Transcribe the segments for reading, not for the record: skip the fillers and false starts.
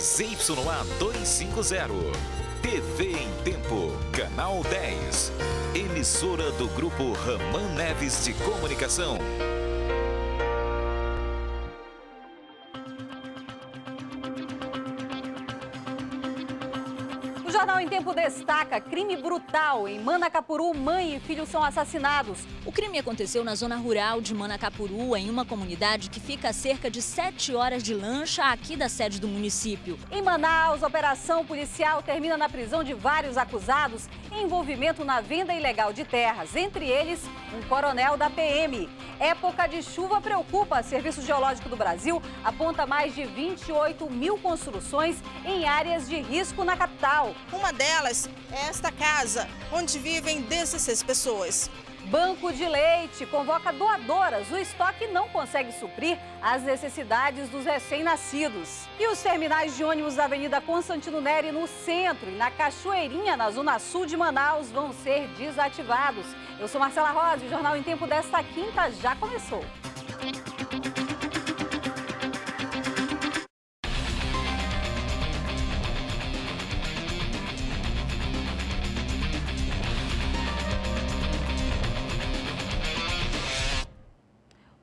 ZYA 250. TV em Tempo, Canal 10. Emissora do Grupo Raman Neves de Comunicação. O Jornal em Tempo destaca: crime brutal. Em Manacapuru, mãe e filho são assassinados. O crime aconteceu na zona rural de Manacapuru, em uma comunidade que fica a cerca de 7 horas de lancha aqui da sede do município. Em Manaus, operação policial termina na prisão de vários acusados em envolvimento na venda ilegal de terras, entre eles um coronel da PM. Época de chuva preocupa. Serviço Geológico do Brasil aponta mais de 28 mil construções em áreas de risco na capital. Uma delas é esta casa, onde vivem 16 pessoas. Banco de Leite convoca doadoras. O estoque não consegue suprir as necessidades dos recém-nascidos. E os terminais de ônibus da Avenida Constantino Neri, no centro, e na Cachoeirinha, na zona sul de Manaus, vão ser desativados. Eu sou Marcela Rosa e o Jornal em Tempo desta quinta já começou.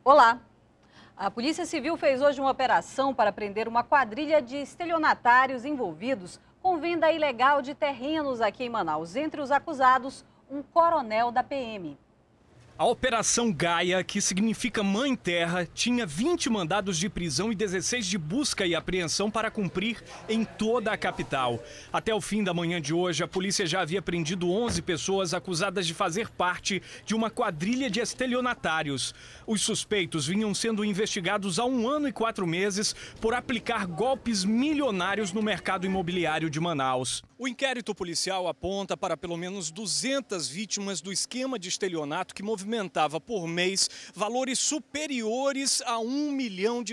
Olá! A Polícia Civil fez hoje uma operação para prender uma quadrilha de estelionatários envolvidos com venda ilegal de terrenos aqui em Manaus. Entre os acusados, um coronel da PM. A Operação Gaia, que significa Mãe Terra, tinha 20 mandados de prisão e 16 de busca e apreensão para cumprir em toda a capital. Até o fim da manhã de hoje, a polícia já havia prendido 11 pessoas acusadas de fazer parte de uma quadrilha de estelionatários. Os suspeitos vinham sendo investigados há 1 ano e 4 meses por aplicar golpes milionários no mercado imobiliário de Manaus. O inquérito policial aponta para pelo menos 200 vítimas do esquema de estelionato que movimentava por mês valores superiores a R$1 milhão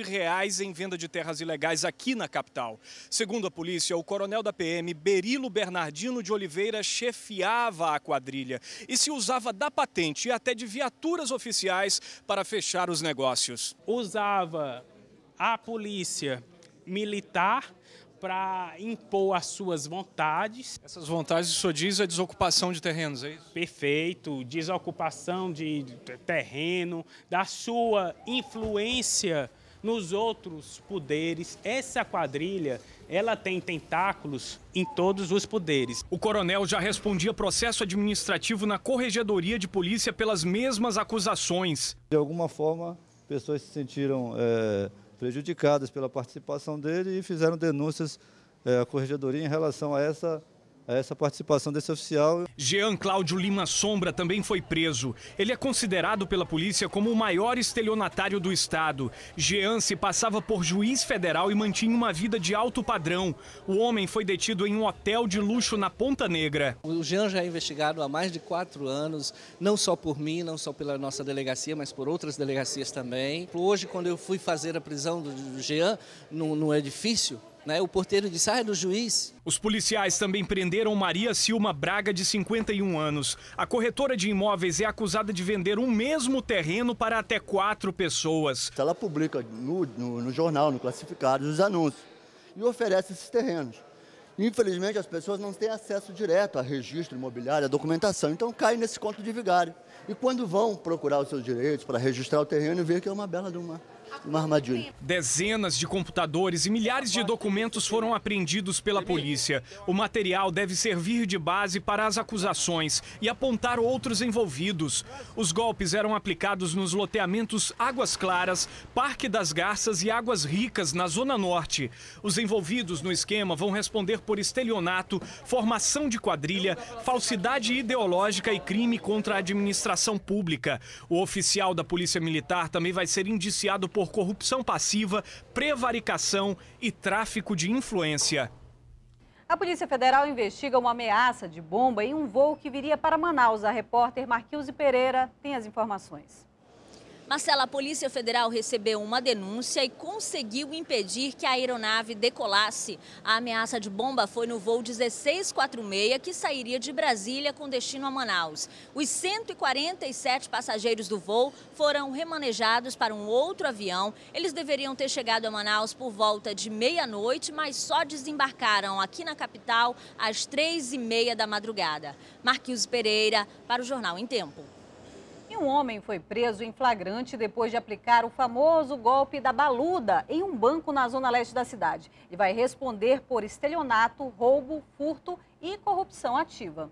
em venda de terras ilegais aqui na capital. Segundo a polícia, o coronel da PM, Berilo Bernardino de Oliveira, chefiava a quadrilha e se usava da patente e até de viaturas oficiais para fechar os negócios. Usava a polícia militar para impor as suas vontades. Essas vontades, o senhor diz, é desocupação de terrenos, é isso? Perfeito, desocupação de terreno, da sua influência nos outros poderes. Essa quadrilha, ela tem tentáculos em todos os poderes. O coronel já respondia processo administrativo na Corregedoria de Polícia pelas mesmas acusações. De alguma forma, pessoas se sentiram prejudicadas pela participação dele e fizeram denúncias à Corregedoria em relação a essa participação desse oficial. Jean Cláudio Lima Sombra também foi preso. Ele é considerado pela polícia como o maior estelionatário do estado. Jean se passava por juiz federal e mantinha uma vida de alto padrão. O homem foi detido em um hotel de luxo na Ponta Negra. O Jean já é investigado há mais de 4 anos, não só por mim, não só pela nossa delegacia, mas por outras delegacias também. Hoje, quando eu fui fazer a prisão do Jean no edifício, o porteiro disse: é do juiz. Os policiais também prenderam Maria Silma Braga, de 51 anos. A corretora de imóveis é acusada de vender um mesmo terreno para até 4 pessoas. Ela publica no jornal, no classificado, os anúncios e oferece esses terrenos. Infelizmente, as pessoas não têm acesso direto a registro imobiliário, a documentação, então caem nesse conto de vigário. E quando vão procurar os seus direitos para registrar o terreno, vê que é uma bela de uma armadilha. Dezenas de computadores e milhares de documentos foram apreendidos pela polícia. O material deve servir de base para as acusações e apontar outros envolvidos. Os golpes eram aplicados nos loteamentos Águas Claras, Parque das Garças e Águas Ricas, na Zona Norte. Os envolvidos no esquema vão responder por estelionato, formação de quadrilha, falsidade ideológica e crime contra a administração pública. O oficial da Polícia Militar também vai ser indiciado por corrupção passiva, prevaricação e tráfico de influência. A Polícia Federal investiga uma ameaça de bomba em um voo que viria para Manaus. A repórter Marquilze Pereira tem as informações. Marcela, a Polícia Federal recebeu uma denúncia e conseguiu impedir que a aeronave decolasse. A ameaça de bomba foi no voo 1646, que sairia de Brasília com destino a Manaus. Os 147 passageiros do voo foram remanejados para um outro avião. Eles deveriam ter chegado a Manaus por volta de meia-noite, mas só desembarcaram aqui na capital às 3h30 da madrugada. Marquinhos Pereira, para o Jornal em Tempo. E um homem foi preso em flagrante depois de aplicar o famoso golpe da baluda em um banco na zona leste da cidade. Ele vai responder por estelionato, roubo, furto e corrupção ativa.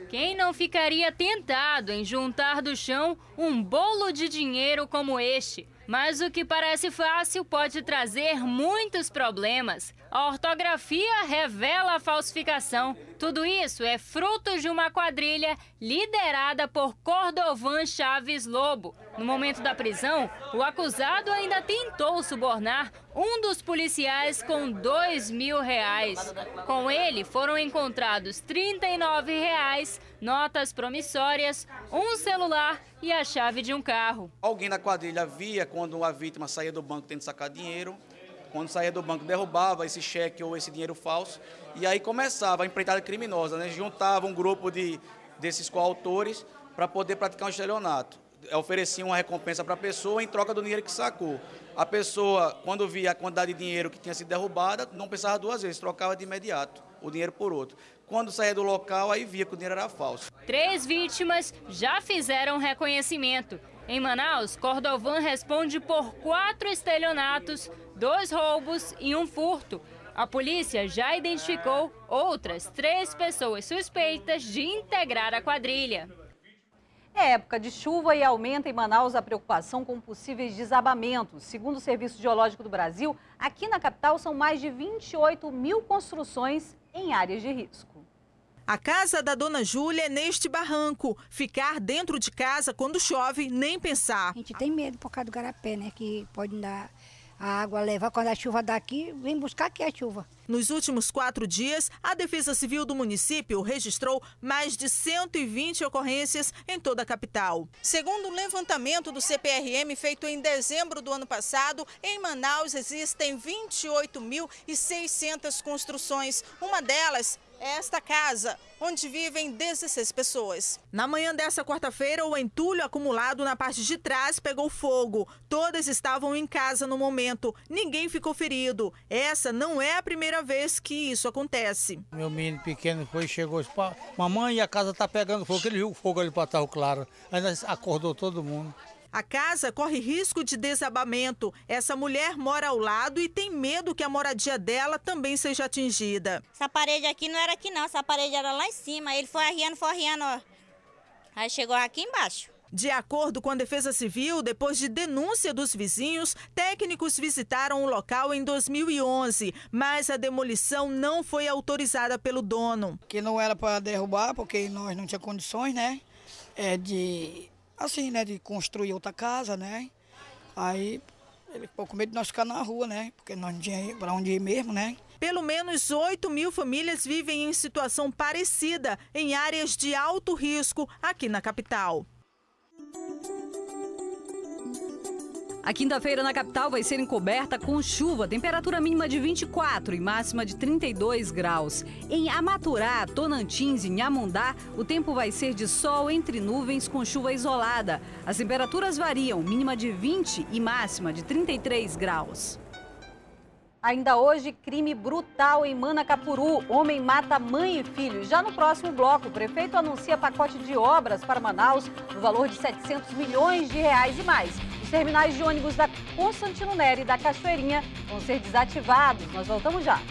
Quem não ficaria tentado em juntar do chão um bolo de dinheiro como este? Mas o que parece fácil pode trazer muitos problemas. A ortografia revela a falsificação. Tudo isso é fruto de uma quadrilha liderada por Cordovan Chaves Lobo. No momento da prisão, o acusado ainda tentou subornar um dos policiais com R$2.000. Com ele foram encontrados R$39, notas promissórias, um celular e a chave de um carro. Alguém da quadrilha via quando a vítima saía do banco tentando sacar dinheiro. Quando saía do banco, derrubava esse cheque ou esse dinheiro falso. E aí começava a empreitada criminosa, né? Juntava um grupo desses coautores para poder praticar um estelionato. Oferecia uma recompensa para a pessoa em troca do dinheiro que sacou. A pessoa, quando via a quantidade de dinheiro que tinha sido derrubada, não pensava duas vezes, trocava de imediato o dinheiro por outro. Quando saía do local, aí via que o dinheiro era falso. 3 vítimas já fizeram reconhecimento. Em Manaus, Cordovan responde por 4 estelionatos, 2 roubos e um furto. A polícia já identificou outras 3 pessoas suspeitas de integrar a quadrilha. É época de chuva e aumenta em Manaus a preocupação com possíveis desabamentos. Segundo o Serviço Geológico do Brasil, aqui na capital são mais de 28 mil construções em áreas de risco. A casa da dona Júlia é neste barranco. Ficar dentro de casa quando chove, nem pensar. A gente tem medo por causa do garapé, né? Que pode dar a água, levar quando a chuva daqui, vem buscar aqui a chuva. Nos últimos 4 dias, a Defesa Civil do município registrou mais de 120 ocorrências em toda a capital. Segundo o levantamento do CPRM feito em dezembro do ano passado, em Manaus existem 28.600 construções. Uma delas é esta casa, onde vivem 16 pessoas. Na manhã dessa quarta-feira, o entulho acumulado na parte de trás pegou fogo. Todas estavam em casa no momento. Ninguém ficou ferido. Essa não é a primeira vez que isso acontece. Meu menino pequeno chegou e disse, mamãe, a casa está pegando fogo. Ele viu o fogo ali para Tajo Claro. Ainda acordou todo mundo. A casa corre risco de desabamento. Essa mulher mora ao lado e tem medo que a moradia dela também seja atingida. Essa parede aqui não era aqui não, essa parede era lá em cima. Ele foi arriando, ó. Aí chegou aqui embaixo. De acordo com a Defesa Civil, depois de denúncia dos vizinhos, técnicos visitaram o local em 2011, mas a demolição não foi autorizada pelo dono. Que não era para derrubar, porque nós não tínhamos condições, né? De construir outra casa, né? Aí ele ficou com medo de nós ficar na rua, né? Porque nós não tínhamos para onde ir mesmo, né? Pelo menos 8 mil famílias vivem em situação parecida em áreas de alto risco aqui na capital. A quinta-feira na capital vai ser encoberta com chuva, temperatura mínima de 24 e máxima de 32 graus. Em Amaturá, Tonantins e Nhamundá, o tempo vai ser de sol entre nuvens com chuva isolada. As temperaturas variam, mínima de 20 e máxima de 33 graus. Ainda hoje, crime brutal em Manacapuru. Homem mata mãe e filho. Já no próximo bloco, o prefeito anuncia pacote de obras para Manaus no valor de R$700 milhões e mais. Os terminais de ônibus da Constantino Neri e da Cachoeirinha vão ser desativados. Nós voltamos já.